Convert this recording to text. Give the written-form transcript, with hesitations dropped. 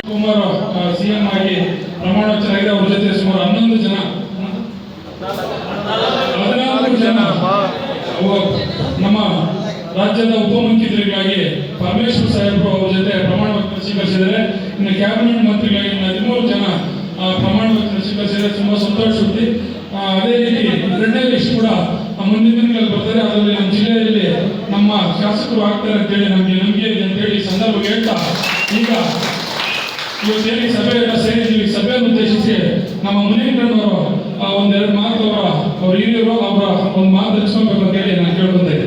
Kumar CM ಆಗಿ ಪ್ರಮಾಣ ವಚನ ಆಗಿದೆ. ಅವ್ರ ಜೊತೆ ಸುಮಾರು 11 ಜನ 14 ಜನ ನಮ್ಮ ರಾಜ್ಯದ ಉಪಮುಖ್ಯಮಂತ್ರಿಗಳಾಗಿ ಪರಮೇಶ್ವರ್ ಸಾಹೇಬರು ಅವ್ರ ಜೊತೆ ಪ್ರಮಾಣ ವಚನ ಸ್ವೀಕರಿಸಿದ್ದಾರೆ. ಇನ್ನು ಕ್ಯಾಬಿನೆಟ್ ಮಂತ್ರಿಗಳಾಗಿ 13 ಜನ ಪ್ರಮಾಣ ವಚನ ಸ್ವೀಕರಿಸಿದ್ದಾರೆ. ತುಂಬಾ ಸಂತೋಷ ಸುದ್ದಿ. ಅದೇ ರೀತಿ 2ನೇ ಲಿಸ್ಟ್ ಕೂಡ ಮುಂದಿನ ದಿನಗಳಲ್ಲಿ ಬರ್ತಾರೆ. ಅದರಲ್ಲಿ ನಮ್ಮ ಜಿಲ್ಲೆಯಲ್ಲಿ ನಮ್ಮ ಶಾಸಕರು ಆಗ್ತಾರೆ ಅಂತೇಳಿ ನಮಗೆ ನಂಬಿಕೆ ಇದೆ ಅಂತೇಳಿ ಸಂದರ್ಭ ಹೇಳ್ತಾ, ಈಗ ಇವತ್ತೇನು ಸಭೆಯನ್ನು ಸೇರಿದ್ದೀವಿ, ಸಭೆಯನ್ನು ಉದ್ದೇಶಿಸಿ ನಮ್ಮ ಮುನೇಂದ್ರನವರು ಒಂದೆರಡು ಮಾತು ಅವ್ರ ಹಿರಿಯರು ಅವರ ಒಂದು ಮಾತು ಹಂಚ್ಕೊಳ್ಬೇಕು ಅಂತೇಳಿ ನಾನು ಕೇಳ್ಕೊತಾ ಇದ್ದೀನಿ.